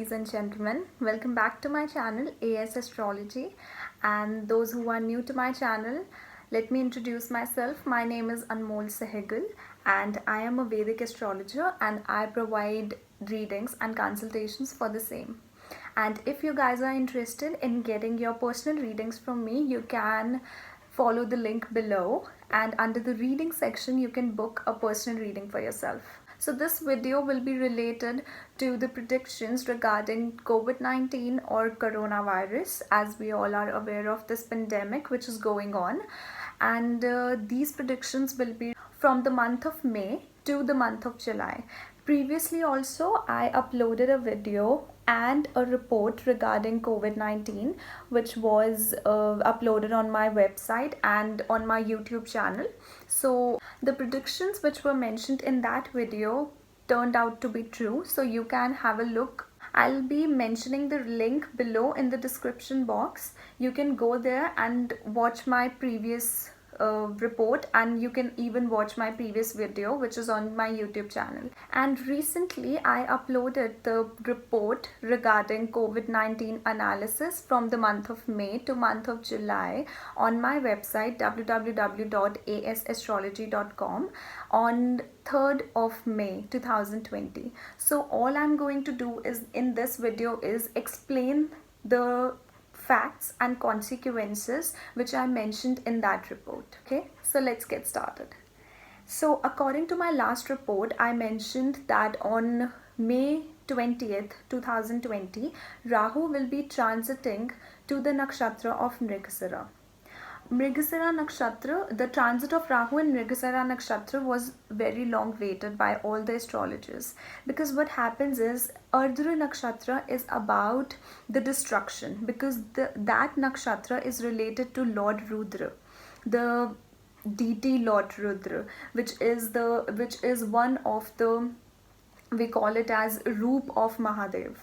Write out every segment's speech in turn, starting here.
ladies and gentlemen, welcome back to my channel AS Astrology. And those who are new to my channel, let me introduce myself. My name is Anmol Sehgal and I am a Vedic astrologer and I provide readings and consultations for the same. And if you guys are interested in getting your personal readings from me, you can follow the link below, and under the reading section you can book a personal reading for yourself. So this video will be related to the predictions regarding COVID-19 or coronavirus, as we all are aware of this pandemic which is going on. And these predictions will be from the month of May to the month of July. Previously also I uploaded a video and a report regarding COVID-19 which was uploaded on my website and on my YouTube channel. So the predictions which were mentioned in that video turned out to be true, so you can have a look. I'll be mentioning the link below in the description box. You can go there and watch my previous report, and you can even watch my previous video which is on my YouTube channel. And recently I uploaded the report regarding COVID-19 analysis from the month of May to month of July on my website www.asastrology.com on 3rd of May 2020. So all I'm going to do is in this video is explain the facts and consequences which I mentioned in that report. Okay, so let's get started. So according to my last report, I mentioned that on May 20th 2020 Rahu will be transiting to the Nakshatra of Mrigasira. Mrigasira Nakshatra, the transit of Rahu in Mrigasira Nakshatra was very long waited by all the astrologers, because what happens is Ardhra Nakshatra is about the destruction, because that Nakshatra is related to Lord Rudra, the deity Lord Rudra, which is one of the, we call it as Roop of Mahadev.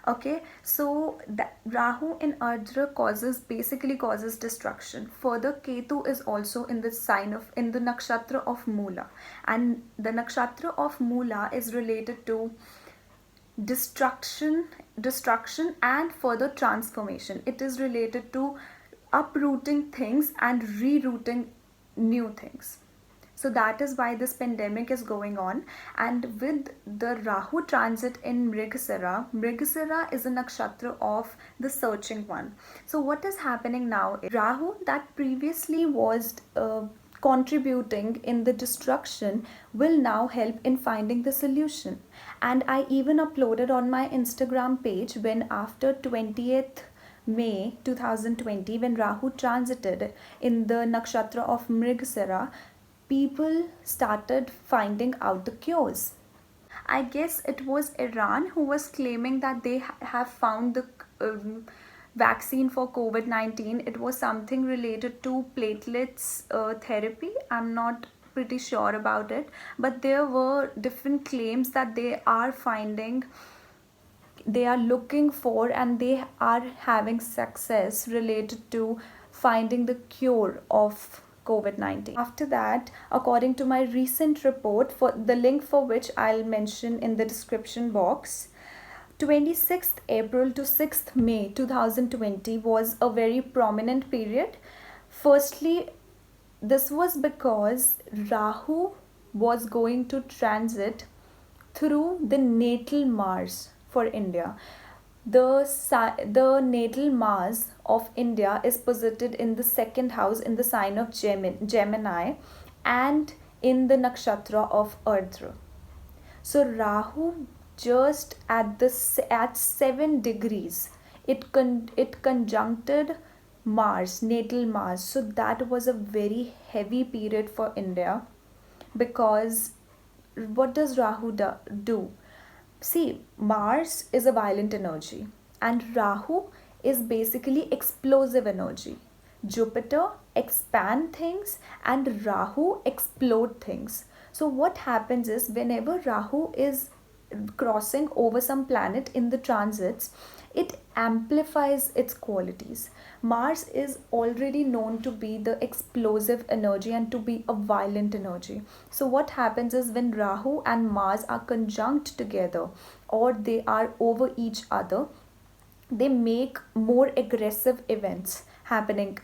Okay, so Rahu in Ardhra basically causes destruction. Further, Ketu is also in the nakshatra of Mula, and the nakshatra of Mula is related to destruction and further transformation. It is related to uprooting things and rerouting new things. So that is why this pandemic is going on. And with the Rahu transit in Mrigasira is a nakshatra of the searching one. So what is happening now is Rahu, that previously was contributing in the destruction, will now help in finding the solution. And I even uploaded on my Instagram page when after 20th May 2020, when Rahu transited in the nakshatra of Mrigasira, people started finding out the cures. I guess it was Iran who was claiming that they have found the vaccine for COVID-19. It was something related to platelets therapy. I'm not pretty sure about it, but there were different claims that they are looking for, and they are having success related to finding the cure of COVID-19. After that, according to my recent report, for the link for which I'll mention in the description box, 26th April to 6th May 2020 was a very prominent period. Firstly, this was because Rahu was going to transit through the natal Mars for India. The natal Mars of India is posited in the second house in the sign of Gemini and in the nakshatra of Ardhra. So Rahu just at 7 degrees, it conjuncted Mars, natal Mars. So that was a very heavy period for India, because what does Rahu do? See, Mars is a violent energy and Rahu is basically explosive energy. Jupiter expand things and Rahu explode things. So what happens is, whenever Rahu is crossing over some planet in the transits, it amplifies its qualities. Mars is already known to be the explosive energy and to be a violent energy. So what happens is when Rahu and Mars are conjunct together or they are over each other, they make more aggressive events happening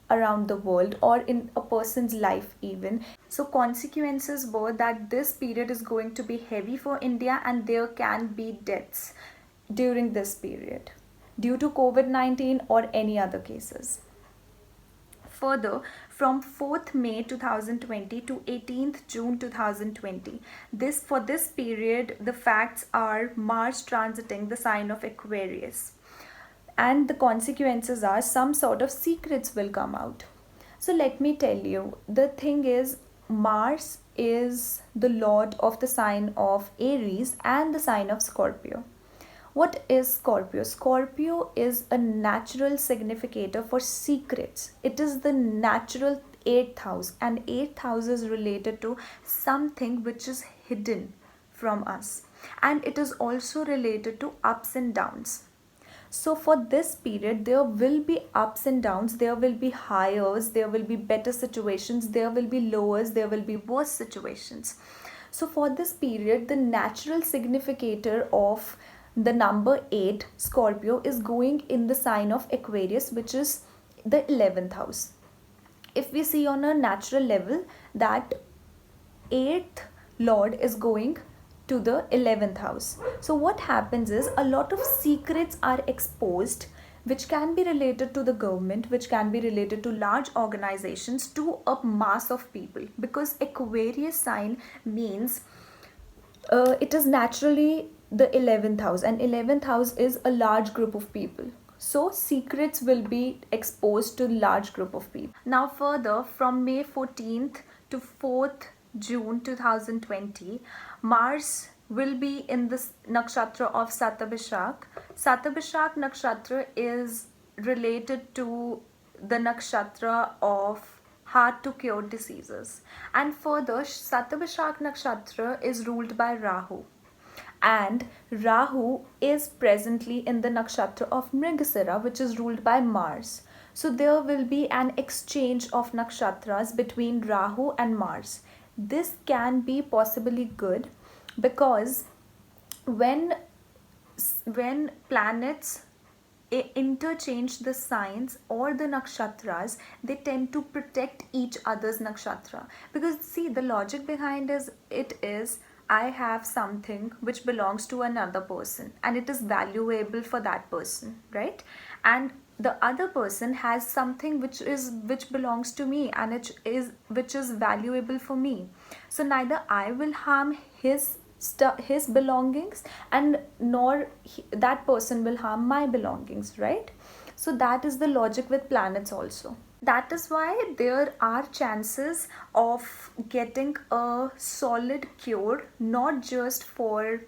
around the world or in a person's life even. So consequences were that this period is going to be heavy for India and there can be deaths during this period due to COVID-19 or any other cases. Further, from 4th May 2020 to 18th June 2020, for this period, the facts are Mars transiting the sign of Aquarius. And the consequences are some sort of secrets will come out. So let me tell you, the thing is, Mars is the lord of the sign of Aries and the sign of Scorpio. What is Scorpio? Scorpio is a natural significator for secrets. It is the natural 8th house, and 8th house is related to something which is hidden from us, and it is also related to ups and downs. So for this period, there will be ups and downs, there will be highs, there will be better situations, there will be lowers, there will be worse situations. So for this period, the natural significator of the number 8, Scorpio, is going in the sign of Aquarius, which is the 11th house. If we see on a natural level, that 8th lord is going to the 11th house. So what happens is a lot of secrets are exposed, which can be related to the government, which can be related to large organizations, to a mass of people, because Aquarius sign means it is naturally the 11th house, and 11th house is a large group of people. So secrets will be exposed to large group of people. Now further, from May 14th to 4th June 2020, Mars will be in the Nakshatra of Satabhishak. Satabhishak Nakshatra is related to the Nakshatra of hard to cure diseases. And further, Satabhishak Nakshatra is ruled by Rahu. And Rahu is presently in the Nakshatra of Mrigasira, which is ruled by Mars. So there will be an exchange of nakshatras between Rahu and Mars. This can be possibly good because when planets interchange the signs or the nakshatras, they tend to protect each other's nakshatra. Because see, the logic behind it is I have something which belongs to another person and it is valuable for that person, right? And the other person has something which belongs to me and which is valuable for me. So neither I will harm his belongings and nor that person will harm my belongings, right? So that is the logic with planets also. That is why there are chances of getting a solid cure, not just for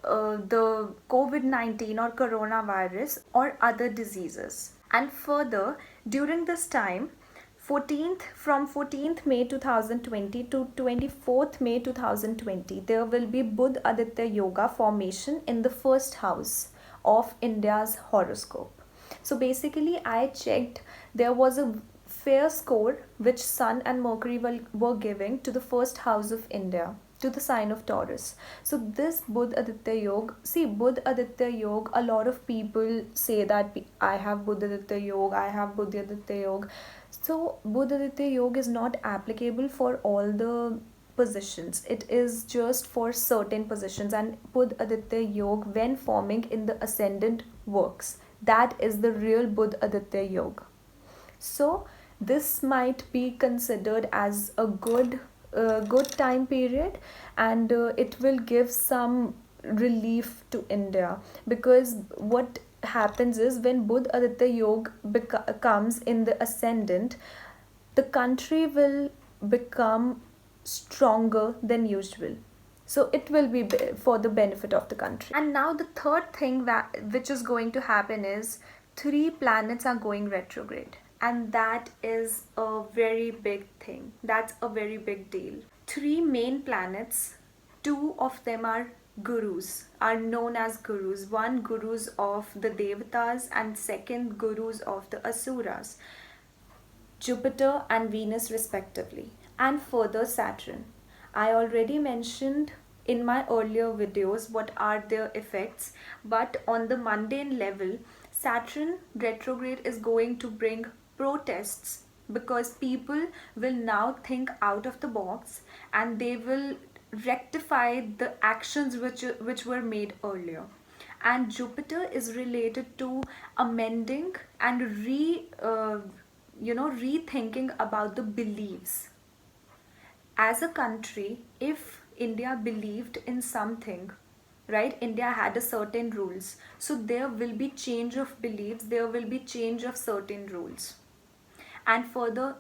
the COVID-19 or coronavirus or other diseases. And further, during this time, from 14th May 2020 to 24th May 2020, there will be Budh Aditya Yoga formation in the first house of India's horoscope. So basically, I checked, there was a fair score which Sun and Mercury were giving to the first house of India, to the sign of Taurus. So this Budh Aditya Yoga, see, Budh Aditya Yoga, a lot of people say that I have Budh Aditya Yoga, I have Budh Aditya Yoga. So Budh Aditya Yoga is not applicable for all the positions. It is just for certain positions, and Budh Aditya Yoga, when forming in the ascendant, works. That is the real Budh Aditya Yoga. So this might be considered as a good time period, and it will give some relief to India, because what happens is when Budh Aditya Yoga comes in the ascendant, the country will become stronger than usual. So it will be for the benefit of the country. And now the third thing which is going to happen is 3 planets are going retrograde. And that is a very big thing. That's a very big deal. 3 main planets, 2 of them are gurus are known as gurus. One, gurus of the devatas, and second, gurus of the asuras, Jupiter and Venus respectively, and further Saturn. I already mentioned in my earlier videos what are their effects, but on the mundane level, Saturn retrograde is going to bring protests, because people will now think out of the box and they will rectify the actions which were made earlier. And Jupiter is related to amending and rethinking about the beliefs. As a country, if India believed in something, right, India had a certain rules, so there will be change of beliefs, there will be change of certain rules. And further,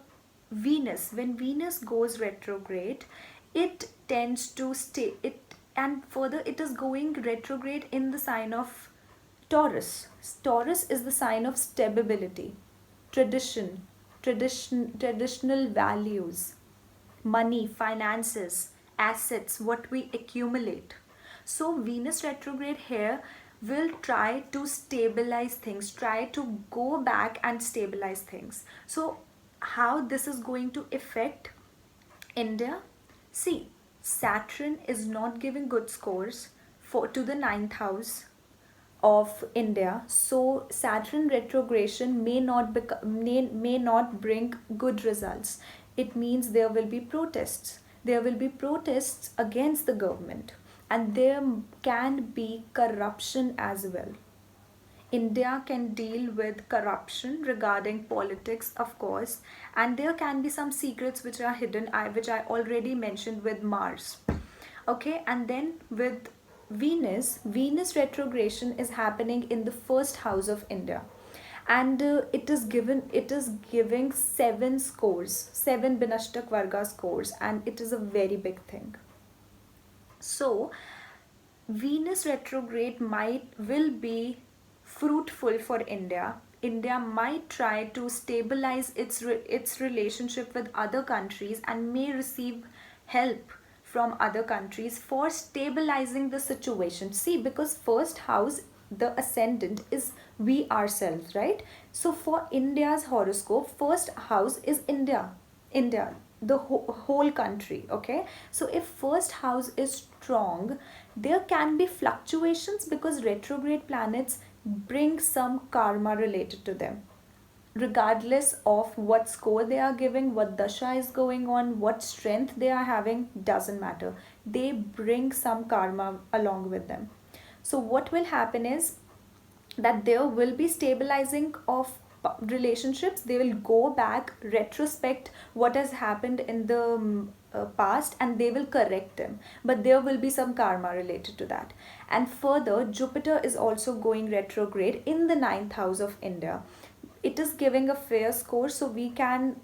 Venus, when Venus goes retrograde, it tends to stay it, and further it is going retrograde in the sign of Taurus. Taurus is the sign of stability, traditional values, money, finances, assets, what we accumulate. So Venus retrograde here will try to stabilize things, try to go back and stabilize things. So how this is going to affect India? See, Saturn is not giving good scores to the ninth house of India. So Saturn retrogression may not bring good results. It means there will be protests. There will be protests against the government, and there can be corruption as well. India can deal with corruption regarding politics, of course, and there can be some secrets which are hidden, which I already mentioned with Mars. Okay, and then with Venus retrogression is happening in the first house of India, and it is giving 7 scores, 7 Binashtak Varga scores, and it is a very big thing. So Venus retrograde will be fruitful for India. India might try to stabilize its relationship with other countries and may receive help from other countries for stabilizing the situation. See, because first house, the ascendant, is we ourselves, right? So for India's horoscope, first house is India, the whole country. Okay, so if first house is strong, there can be fluctuations because retrograde planets bring some karma related to them, regardless of what score they are giving, what dasha is going on, what strength they are having, doesn't matter. They bring some karma along with them. So what will happen is that there will be stabilizing of relationships. They will go back, retrospect what has happened in the past, and they will correct them, but there will be some karma related to that. And further, Jupiter is also going retrograde in the ninth house of India. It is giving a fair score, so we can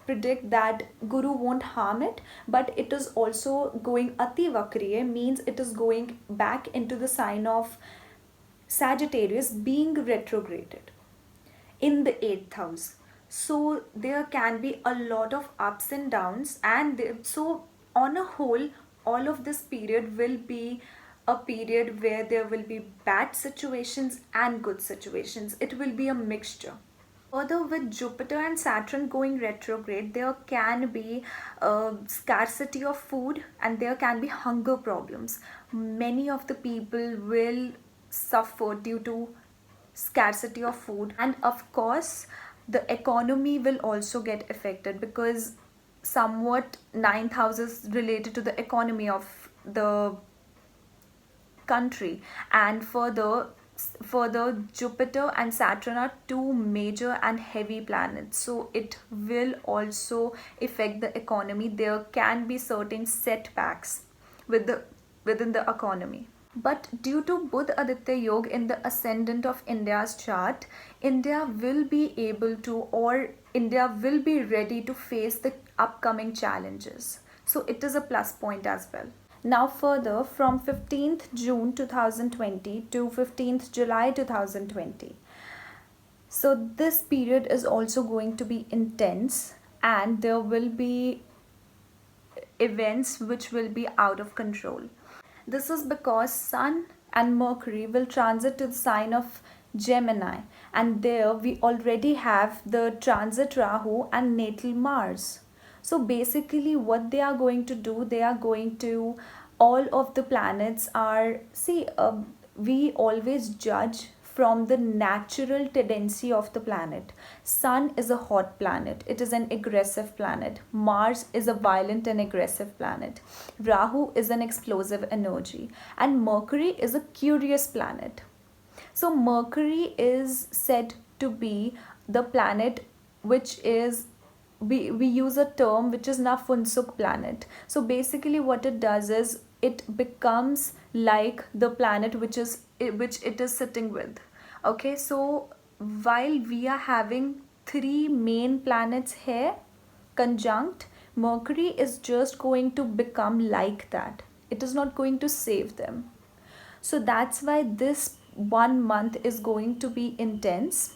predict that Guru won't harm it, but it is also going Ati Vakriya, means it is going back into the sign of Sagittarius, being retrograded in the 8th house. So there can be a lot of ups and downs, and so on a whole, all of this period will be a period where there will be bad situations and good situations. It will be a mixture. Further, with Jupiter and Saturn going retrograde, there can be scarcity of food, and there can be hunger problems. Many of the people will suffer due to scarcity of food, and of course the economy will also get affected, because somewhat ninth house is related to the economy of the country. And further, Jupiter and Saturn are two major and heavy planets, so it will also affect the economy. There can be certain setbacks within the economy. But due to Budh Aditya Yoga in the ascendant of India's chart, India will be ready to face the upcoming challenges. So it is a plus point as well. Now further, from 15th June 2020 to 15th July 2020. So this period is also going to be intense, and there will be events which will be out of control. This is because Sun and Mercury will transit to the sign of Gemini, and there we already have the transit Rahu and natal Mars. So basically what they are going to do, they are going to, all of the planets are, see, we always judge from the natural tendency of the planet. Sun is a hot planet, it is an aggressive planet. Mars is a violent and aggressive planet. Rahu is an explosive energy, and Mercury is a curious planet. So Mercury is said to be the planet which is, we use a term which is Nafunsuk planet. So basically what it does is it becomes like the planet which it is sitting with. Okay, so while we are having three main planets here conjunct, Mercury is just going to become like that. It is not going to save them. So that's why this 1 month is going to be intense.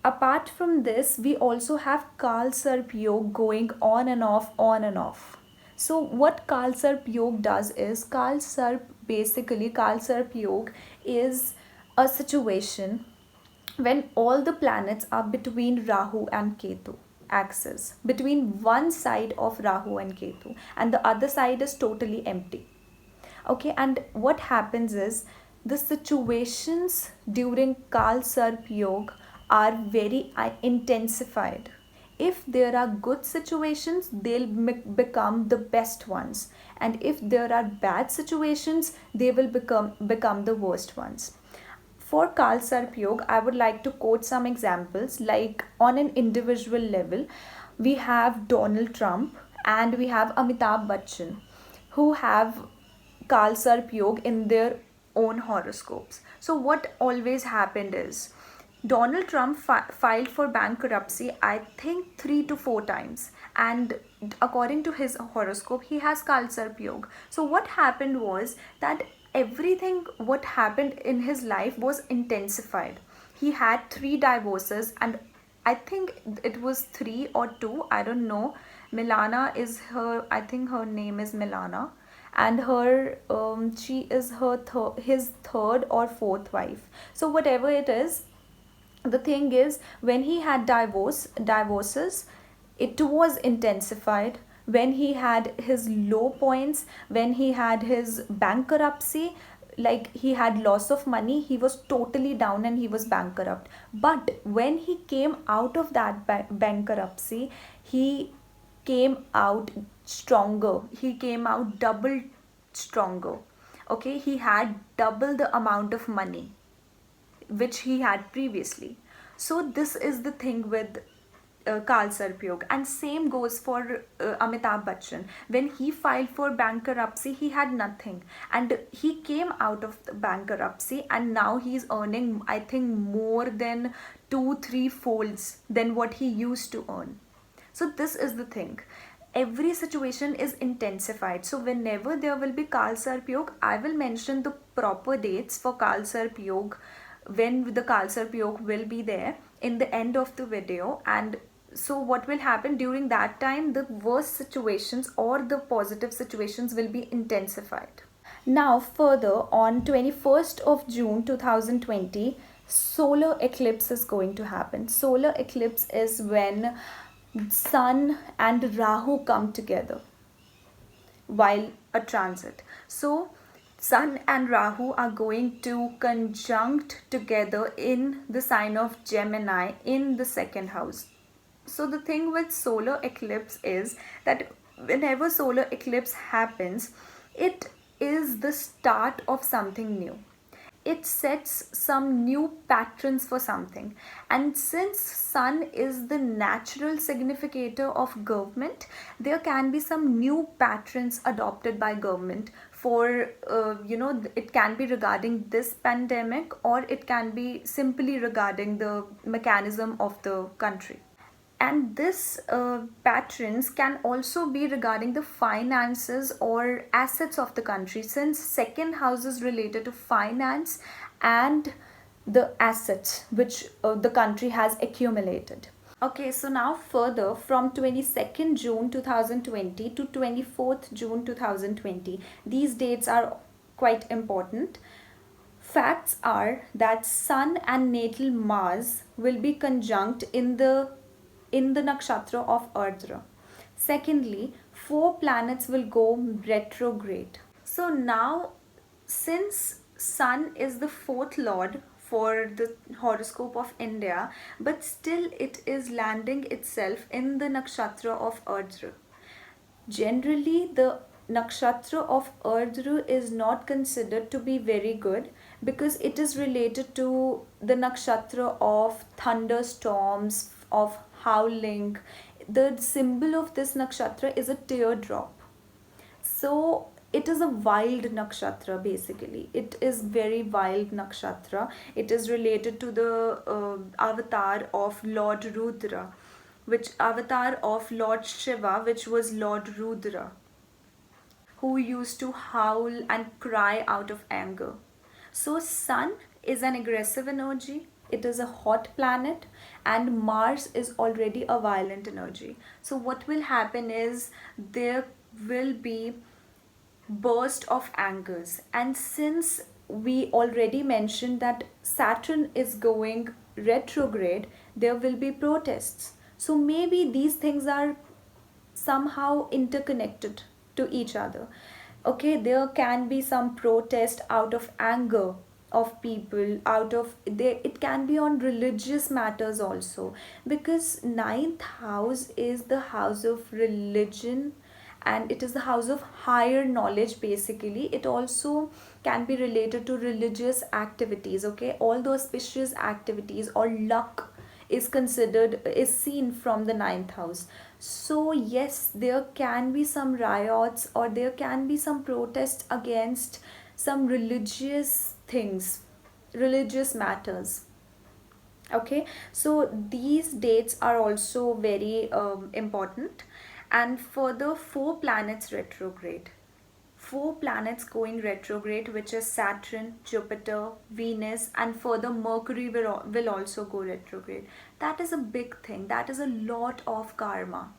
Apart from this, we also have Kal Sarp Yoga going on and off, on and off. So what Kal Sarp Yoga does is, Kal Sarp Yoga is a situation when all the planets are between Rahu and Ketu axis, between one side of Rahu and Ketu, and the other side is totally empty. Okay, and what happens is, the situations during Kal Sarp Yoga are very intensified. If there are good situations, they'll become the best ones, and if there are bad situations, they will become the worst ones. For Kal Sarp Yoga, I would like to quote some examples. Like on an individual level, we have Donald Trump and we have Amitabh Bachchan, who have Kal Sarp Yoga in their own horoscopes. So what always happened is, Donald Trump filed for bankruptcy, I think 3 to 4 times, and according to his horoscope, he has Kal Sarp Yoga. So what happened was that everything what happened in his life was intensified. He had 3 divorces, and I think it was 3 or 2, I don't know. Milana is her, I think her name is Milana, and her she is his third or fourth wife. So whatever it is, the thing is, when he had divorces, it was intensified. When he had his low points, when he had his bankruptcy, like he had loss of money, he was totally down and he was bankrupt. But when he came out of that bankruptcy, he came out stronger. He came out double stronger. Okay, he had double the amount of money which he had previously. So this is the thing with Kal Sarp Yoga, and same goes for Amitabh Bachchan. When he filed for bankruptcy, he had nothing, and he came out of the bankruptcy, and now he's earning, I think, more than 2-3 folds than what he used to earn. So this is the thing. Every situation is intensified. So whenever there will be Kal Sarp Yoga, I will mention the proper dates for Kal Sarp Yoga, when the Kal Sarp Yoga will be there in the end of the video. And so what will happen during that time, the worst situations or the positive situations will be intensified. Now further, on 21st of June 2020, solar eclipse is going to happen. Solar eclipse is when Sun and Rahu come together while a transit. So Sun and Rahu are going to conjunct together in the sign of Gemini in the second house. So the thing with solar eclipse is that whenever solar eclipse happens, it is the start of something new. It sets some new patterns for something. And since Sun is the natural significator of government, there can be some new patterns adopted by government for, it can be regarding this pandemic, or it can be simply regarding the mechanism of the country. And this patterns can also be regarding the finances or assets of the country, since second house is related to finance and the assets which the country has accumulated. Okay, so now further, from 22nd June 2020 to 24th June 2020, these dates are quite important. Facts are that Sun and natal Mars will be conjunct in the nakshatra of Ardra. Secondly, 4 planets will go retrograde. So now, since Sun is the fourth lord for the horoscope of India, but still it is landing itself in the nakshatra of Ardra. Generally, the nakshatra of Ardra is not considered to be very good because it is related to the nakshatra of thunderstorms, of howling. The symbol of this nakshatra is a teardrop. So it is a wild nakshatra basically. It is very wild nakshatra. It is related to the avatar of Lord Rudra, which avatar of Lord Shiva, which was Lord Rudra, who used to howl and cry out of anger. So Sun is an aggressive energy. It is a hot planet, and Mars is already a violent energy. So what will happen is there will be burst of angers, and since we already mentioned that Saturn is going retrograde, there will be protests. So maybe these things are somehow interconnected to each other. Okay, there can be some protest out of anger of people, out of there, it can be on religious matters also, because ninth house is the house of religion, and it is the house of higher knowledge. Basically, it also can be related to religious activities. Okay, all those auspicious activities or luck is seen from the ninth house. So yes, there can be some riots, or there can be some protests against some religious things, religious matters. Okay, so these dates are also very important. And for the 4 planets retrograde, 4 planets going retrograde, which is Saturn, Jupiter, Venus, and further Mercury will also go retrograde. That is a big thing. That is a lot of karma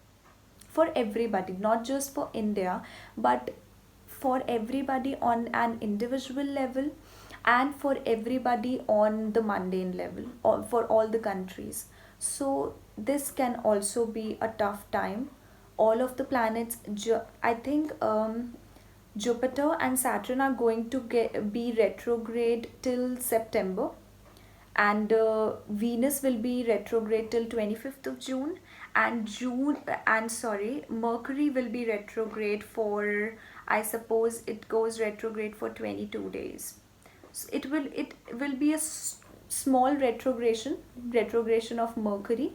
for everybody, not just for India, but for everybody on an individual level, and for everybody on the mundane level, or for all the countries. So this can also be a tough time. All of the planets, I think Jupiter and Saturn are going to be retrograde till September, and Venus will be retrograde till 25th of June, and Mercury will be retrograde for, I suppose it goes retrograde for 22 days. So it will be a small retrogression of Mercury,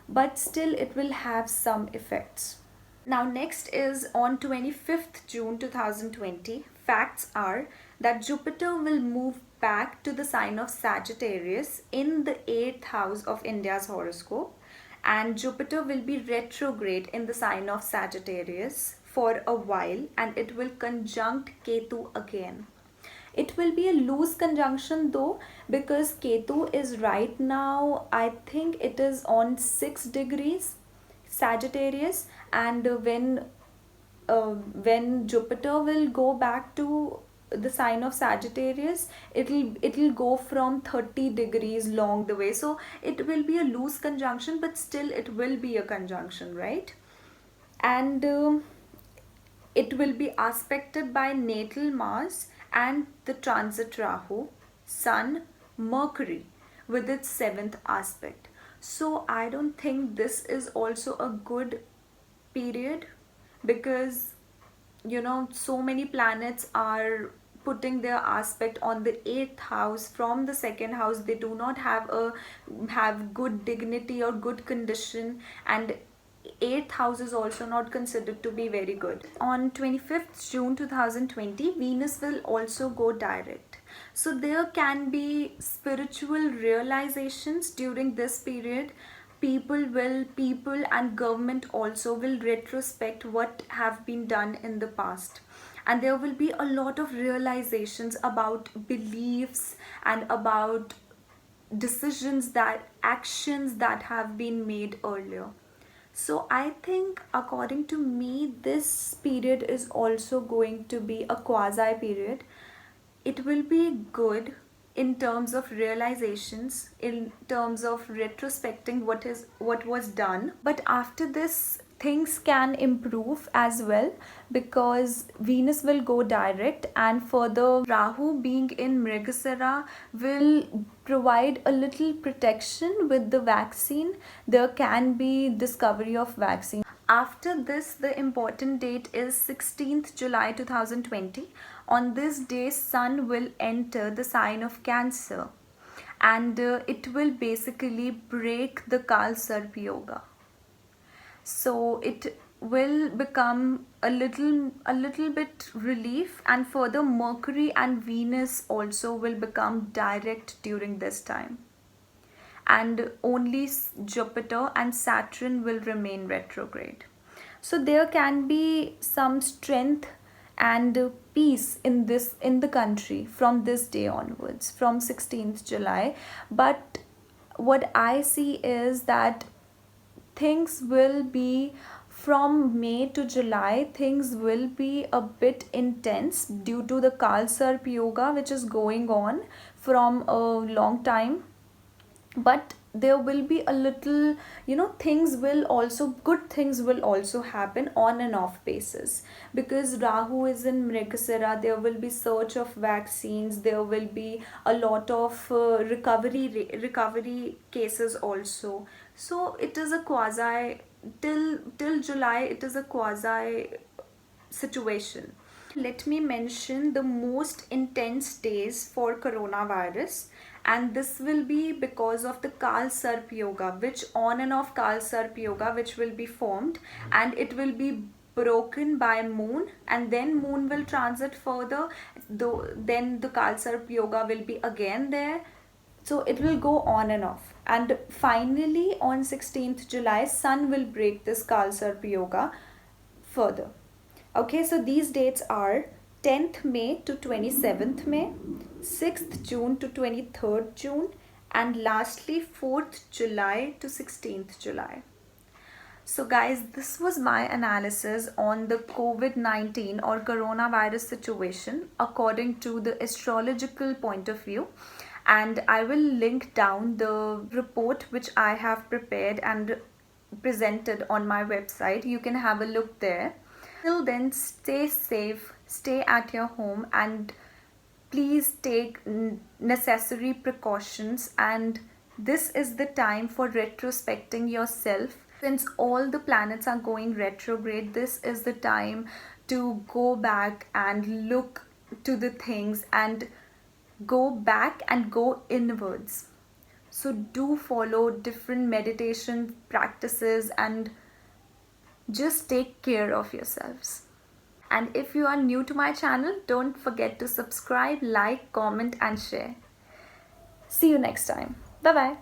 but still it will have some effects. Now, next is on 25th June 2020. Facts are that Jupiter will move back to the sign of Sagittarius in the 8th house of India's horoscope, and Jupiter will be retrograde in the sign of Sagittarius for a while, and it will conjunct Ketu again. It will be a loose conjunction though, because Ketu is right now, I think it is on 6 degrees Sagittarius, and when Jupiter will go back to the sign of Sagittarius, it'll go from 30 degrees along the way. So it will be a loose conjunction, but still it will be a conjunction, right? And it will be aspected by natal Mars and the transit Rahu, Sun, Mercury with its 7th aspect. So I don't think this is also a good period, because so many planets are putting their aspect on the 8th house from the 2nd house. They do not have good dignity or good condition, and 8th house is also not considered to be very good. On 25th June 2020, Venus will also go direct. So there can be spiritual realizations during this period. People and government also will retrospect what have been done in the past, and there will be a lot of realizations about beliefs and about actions that have been made earlier. So I think, according to me, this period is also going to be a quasi period, it will be good in terms of realizations, in terms of retrospecting what was done. But after this, things can improve as well, because Venus will go direct, and further Rahu being in Mrigasara will provide a little protection with the vaccine. There can be discovery of vaccine. After this, the important date is 16th July 2020. On this day, Sun will enter the sign of Cancer, and it will basically break the Kal Sarp Yoga. So it will become a little bit relief, and further Mercury and Venus also will become direct during this time, and only Jupiter and Saturn will remain retrograde. So there can be some strength and peace in the country from this day onwards, from 16th July. But what I see is that things will be, from May to July, things will be a bit intense due to the Kal Sarp Yoga, which is going on from a long time. But there will be a little, things will also, good things will also happen on and off basis, because Rahu is in Mrigasara. There will be search of vaccines, there will be a lot of recovery cases also. So it is a quasi, till July, it is a quasi situation. Let me mention the most intense days for coronavirus, and this will be because of the Kal Sarp Yoga, which on and off Kal Sarp Yoga, which will be formed, and it will be broken by Moon, and then Moon will transit further, then the Kal Sarp Yoga will be again there. So it will go on and off, and finally on 16th July, Sun will break this Kal Sarp Yoga further. Okay, so these dates are 10th May to 27th May, 6th June to 23rd June, and lastly 4th July to 16th July. So guys, this was my analysis on the COVID-19 or coronavirus situation according to the astrological point of view. And I will link down the report which I have prepared and presented on my website. You can have a look there. Till then, stay safe, stay at your home, and please take necessary precautions. And this is the time for retrospecting yourself. Since all the planets are going retrograde, this is the time to go back and look to the things, and go back and go inwards. So do follow different meditation practices and just take care of yourselves. And if you are new to my channel, don't forget to subscribe, like, comment and share. See you next time. Bye bye.